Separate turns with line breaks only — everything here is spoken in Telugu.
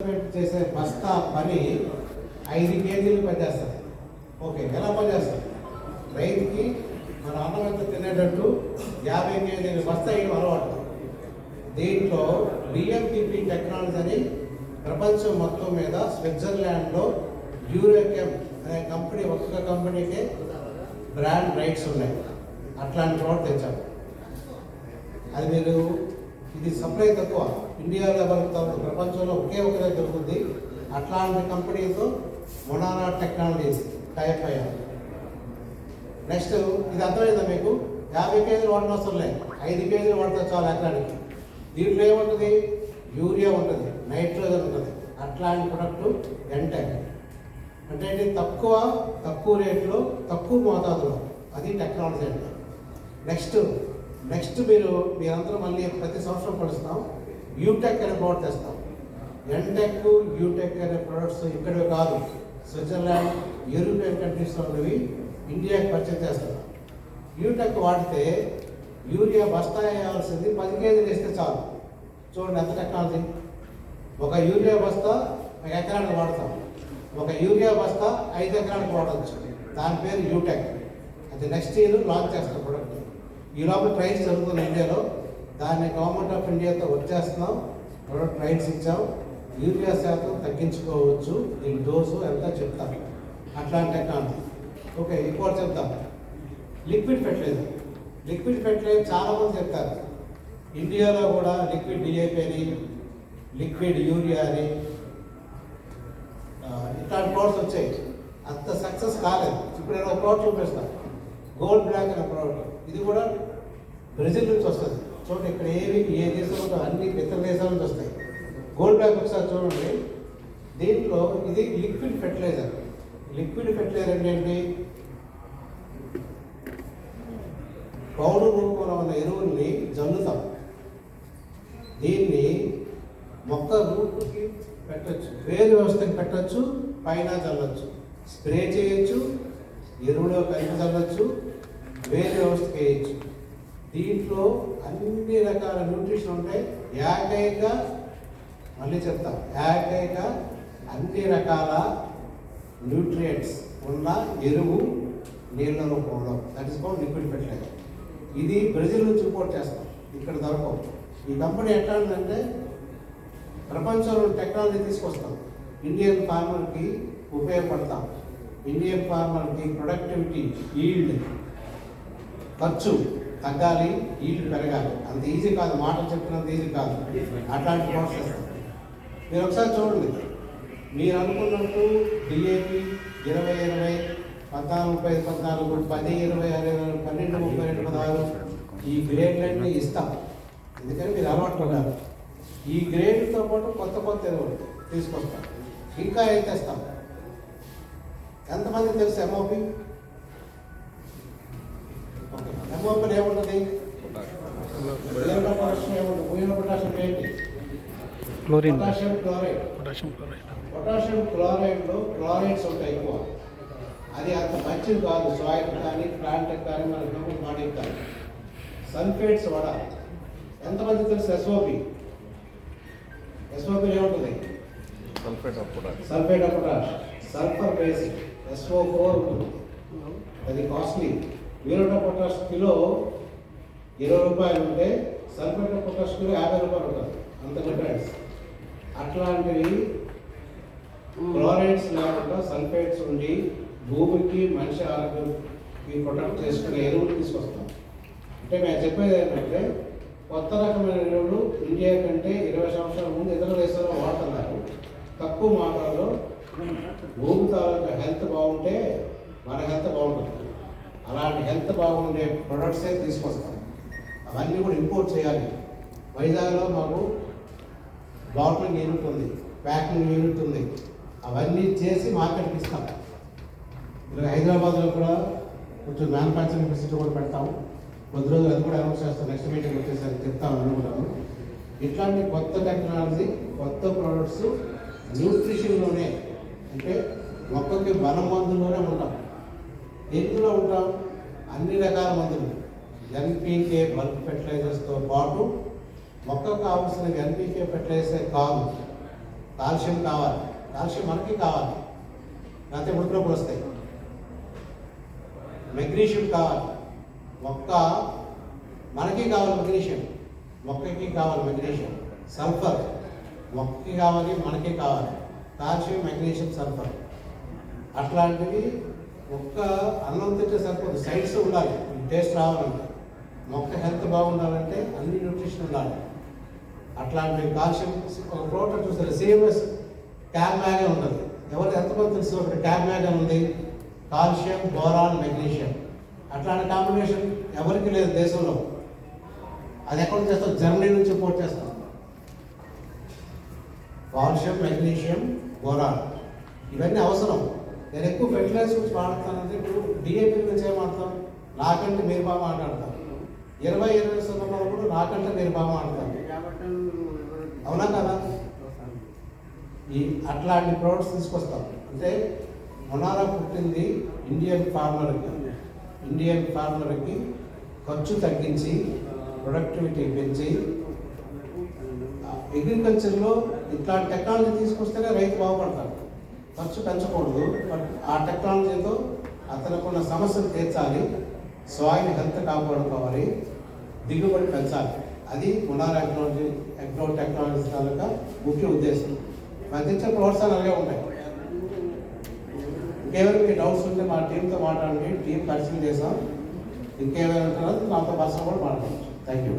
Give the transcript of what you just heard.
చేసే బస్తా పని 5 కేజీలు పనిచేస్తుంది. ఓకే, ఎలా పనిచేస్తుంది? రైతుకి మన అన్నం ఎంత తినేటట్టు 50 కేజీలు బస్తా వేయడం అలవాటు. దీంట్లో బిఎంటిపి టెక్నాలజీ అని ప్రపంచం మొత్తం మీద స్విట్జర్లాండ్లో యూరోకెమ్ అనే కంపెనీ, ఒక్క కంపెనీకే బ్రాండ్ రైట్స్ ఉన్నాయి. అట్లాంటి ప్రోడక్ట్ తెచ్చాము. అది మీరు ఇది సప్లై తక్కువ, ఇండియాలో ప్రపంచంలో ఒకే ఒకరే దొరుకుతుంది. అట్లాంటి కంపెనీతో మొనారా టెక్నాలజీస్ టైప్ అయ్యారు. నెక్స్ట్ ఇది అర్థమైందా మీకు? 50 కేజీలు వాడిన అవసరం లేదు, 5 కేజీలు వాడితే చాలు ఎకరానికి. దీంట్లో ఏముంటుంది? యూరియా ఉంటుంది, నైట్రోజన్ ఉంటుంది. అట్లాంటి ప్రొడక్ట్ ఎంటెక్ అంటే తక్కువ రేట్లో తక్కువ మోతాదులో, అది టెక్నాలజీ అంటే. నెక్స్ట్ మీరందరూ మళ్ళీ ప్రతి సంవత్సరం పడుస్తాం యూటెక్ అనే ప్రోడక్ట్ తెస్తాం. ఎంటెక్, యూటెక్ అనే ప్రోడక్ట్స్ ఇక్కడే కాదు, స్విట్జర్లాండ్, యూరోపియన్ కంట్రీస్లో ఉన్నవి ఇండియాకి పర్చేజ్ చేస్తున్నాం. యూటెక్ వాడితే యూరియా బస్తా వేయాల్సింది 10 కేజీలు వేస్తే చాలు. చూడండి ఎంత టెక్నాలజీ. ఒక యూరియా బస్తా 1 ఎకరానికి వాడతాం, ఒక యూరియా బస్తా 5 ఎకరానికి వాడవచ్చు. దాని పేరు యూటెక్. అది నెక్స్ట్ ఇయర్ లాంచ్ చేస్తాం ప్రొడక్ట్. ఈ లోపల ట్రైల్స్ జరుగుతున్నాయి ఇండియాలో. దాన్ని గవర్నమెంట్ ఆఫ్ ఇండియాతో వచ్చేస్తున్నాం. ప్రొడక్ట్ ట్రైల్స్ ఇచ్చాం. యూరియా శాతం తగ్గించుకోవచ్చు, దీని డోసు ఎంత చెప్తాం. అట్లాంటి టెక్నాలజీ. ఓకే, ఇంకోటి చెప్తాం. లిక్విడ్ ఫెర్టిలైజర్ చాలామంది చెప్తారు. ఇండియాలో కూడా లిక్విడ్ డిఏపి అని, లిక్విడ్ యూరియా అని ఇట్లాంటి ప్రోడక్ట్స్ వచ్చాయి. అంత సక్సెస్ కాలేదు. ఇప్పుడు నేను ఒక ప్రోడక్ట్ చూపిస్తాను, గోల్డ్ బ్లాక్ అనే ప్రోడక్ట్. ఇది కూడా బ్రెజిల్ నుంచి వస్తుంది. చూడండి, ఇక్కడ ఏ దేశంలో అన్ని ఇతర దేశాల నుంచి వస్తాయి. గోల్డ్ బ్లాక్ ఒకసారి చూడండి. దీంట్లో ఇది లిక్విడ్ ఫెర్టిలైజర్ అంటే ఏంటి? పౌడర్ రూపంలో ఉన్న ఎరువుల్ని జల్లుతాం. దీన్ని మొక్క రూట్కి పెట్టచ్చు, వేరు వ్యవస్థకి పెట్టచ్చు, పైన చల్లచ్చు, స్ప్రే చేయొచ్చు, ఎరువులో కలిపి చల్లచ్చు, వేరు వ్యవస్థకి వేయచ్చు. దీంట్లో అన్ని రకాల న్యూట్రిషన్ ఉంటాయి. ఏకైక అన్ని రకాల న్యూట్రియంట్స్ ఉన్న ఎరువు నీళ్ళ రూపంలో, that is called liquid fertilizer. ఇది బ్రెజిల్ నుంచి ఇంపోర్ట్ చేస్తాం, ఇక్కడ దొరకవు. ఈ కంపెనీ ఎట్లా ఉందంటే ప్రపంచంలో టెక్నాలజీ తీసుకొస్తాం, ఇండియన్ ఫార్మర్కి ఉపయోగపడతాం. ఇండియన్ ఫార్మర్కి ప్రొడక్టివిటీ, ఈల్డ్, ఖర్చు తగ్గాలి, ఈల్డ్ పెరగాలి. అంత ఈజీ కాదు, మాటలు చెప్పినంత ఈజీ కాదు. అట్లాంటి ప్రాసెస్ మీరు ఒకసారి చూడండి. మీరు అనుకున్నట్టు డిఏపి 20-20, 14-35-14, 10-20-60, 12-32-16 ఈ గ్రేడ్లన్నీ ఇస్తాం. ఎందుకంటే మీరు అలవాటు పడ్డారు. ఈ గ్రేడ్తో పాటు కొత్త ఎరువులు తీసుకొస్తాం. ఇంకా ఏం తెస్తాం? ఎంతమంది తెలుసు ఎంఓపి? ఎంఓపీలో ఏముంటుంది? పొటాషియం క్లోరైడ్లో క్లోరైడ్స్ ఉంటాయి ఎక్కువ. అది అంత మంచిది కాదు సాయిల్ కానీ, ప్లాంట్కి కానీ, మన హ్యూమన్ బాడీకి కానీ. సల్ఫేట్స్ వాడాలి. ఎంతమంది తెలుసు ఎస్ఓపీలో ఏముంటుంది? Sulphate of potash, sulphur basic, SO4 ఉంటుంది. అది costly. Muriate of potash kilo 20 రూపాయలు ఉంటే సల్ఫేట్ ఆఫ్ పొటాష్ కిలో 50 రూపాయలు ఉంటుంది. అంత డిఫరెన్స్. అట్లాంటివి క్లోరైడ్స్ లేకుండా సల్ఫేట్స్ ఉండి భూమికి, మనిషి ఆరోగ్యానికి ప్రొటెక్ట్ చేసుకునే ఎరువులు తీసుకొస్తాం. అంటే మేము చెప్పేది ఏంటంటే కొత్త రకమైన ఎరువులు ఇండియా కంటే 20 సంవత్సరాల ముందు ఇతర దేశాల్లో వాడుతున్నారు. తక్కువ మాత్రలో భూమి తాలూకా హెల్త్ బాగుంటే మన హెల్త్ బాగుంటుంది. అలాంటి హెల్త్ బాగుండే ప్రొడక్ట్సే తీసుకొస్తాం. అవన్నీ కూడా ఇంపోర్ట్ చేయాలి. వైజాగ్లో మాకు బాటిలింగ్ యూనిట్ ఉంది, ప్యాకింగ్ యూనిట్ ఉంది. అవన్నీ చేసి మార్కెట్కి ఇస్తాం. ఇలా హైదరాబాద్లో కూడా కొంచెం మ్యానుఫ్యాక్చరింగ్ ఫెసిలిటీ కూడా పెడతాము. కొద్ది రోజులు అది కూడా అనౌన్స్ చేస్తాం. నెక్స్ట్ మీటింగ్ వచ్చేసరికి చెప్తాను అనుకుంటాను. ఇట్లాంటి కొత్త టెక్నాలజీ, కొత్త ప్రోడక్ట్స్ న్యూట్రిషన్లోనే, అంటే మొక్కకి బలం మందులోనే ఉంటాం. ఎందులో ఉంటాం? అన్ని రకాల మందులు, ఎన్పీకే బల్క్ ఫెర్టిలైజర్స్తో పాటు మొక్కకు కావాల్సిన ఎన్పీకే ఫెర్టిలైజర్ కాదు, కాల్షియం కావాలి, కాల్షియం మనకి కావాలి, లేకపోతే ఉడికినప్పుడు వస్తాయి. మెగ్నీషియం కావాలి, మొక్క మనకి కావాలి మెగ్నీషియం, మొక్కకి కావాలి మెగ్నీషియం. సల్ఫర్ మొక్కకి కావాలి, మనకి కావాలి. కాల్షియం, మెగ్నీషియం, సల్ఫర్ అట్లాంటివి మొక్క అన్నం తింటే సరిపోదు, సైడ్స్ ఉండాలి. టేస్ట్ రావాలంటే, మొక్క హెల్త్ బాగుండాలంటే అన్ని న్యూట్రిషన్ ఉండాలి. అట్లాంటివి కాల్షియం ఒక ప్రోటీన్ చూస్తారు, సేమస్ క్యాబ్ మ్యాగే ఉంటుంది. ఎవరు ఎంతమంది తెలుసు అక్కడ క్యాబ్ మ్యాగే ఉంది? Calcium, boron, magnesium. అట్లాంటి కాంబినేషన్ ఎవరికి లేదు దేశంలో. అది ఎక్కడ చేస్తాం? జర్మనీ నుంచి ఇంపోర్ట్ చేస్తాం. కాల్షియం, మెగ్నీషియం, బోరాన్ ఇవన్నీ అవసరం. నేను ఎక్కువ ఫెర్టిలైజర్స్ గురించి మాట్లాడతానంటే ఇప్పుడు డిఏపి గురించి ఏం మాట్లాడతాం? నాకంటే మీరు బాగా మాట్లాడతారు. 20 సంవత్సరాలు కూడా నాకంటే మీరు బాగా మాట్లాడతారు, అవునా కదా? ఈ అట్లాంటి ప్రోడక్ట్స్ తీసుకొస్తాం. అంటే మొనారా పుట్టింది ఇండియన్ ఫార్మర్కి ఖర్చు తగ్గించి ప్రొడక్టివిటీ పెంచి అగ్రికల్చర్లో ఇట్లాంటి టెక్నాలజీ తీసుకొస్తేనే రైతు బాగుపడతాడు. ఖర్చు పెంచకూడదు, బట్ ఆ టెక్నాలజీతో అతనుకున్న సమస్యలు తీర్చాలి, సాయిల్ హెల్త్ కాపాడుకోవాలి, దిగుబడి పెంచాలి. అది మొనారా అగ్రో టెక్నాలజీ తాలూకా ముఖ్య ఉద్దేశం. మధ్య ప్రోత్సాహాలు అలాగే ఉంటాయి. ఇంకేమైనా మీ డౌట్స్ ఉంటే మా టీంతో మాట్లాడండి, టీం పరిశీలన చేసాం. ఇంకేమైనా నాతో పర్సనల్ కూడా మాట్లాడచ్చు. Thank you.